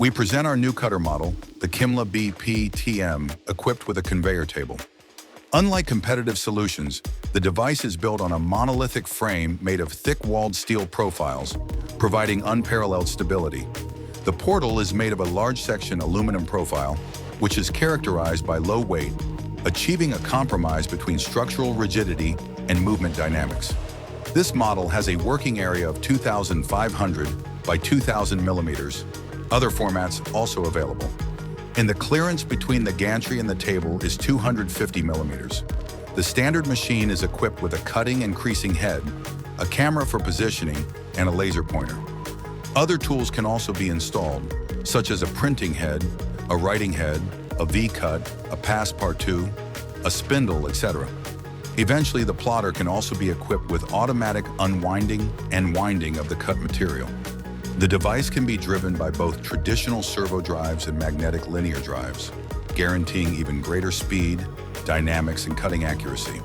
We present our new cutter model, the Kimla BPTM, equipped with a conveyor table. Unlike competitive solutions, the device is built on a monolithic frame made of thick-walled steel profiles, providing unparalleled stability. The portal is made of a large-section aluminum profile, which is characterized by low weight, achieving a compromise between structural rigidity and movement dynamics. This model has a working area of 2,500 by 2,000 millimeters. Other formats also available. And the clearance between the gantry and the table is 250 millimeters. The standard machine is equipped with a cutting and creasing head, a camera for positioning, and a laser pointer. Other tools can also be installed, such as a printing head, a writing head, a V-cut, a passe-partout, a spindle, etc. Eventually, the plotter can also be equipped with automatic unwinding and winding of the cut material. The device can be driven by both traditional servo drives and magnetic linear drives, guaranteeing even greater speed, dynamics, and cutting accuracy.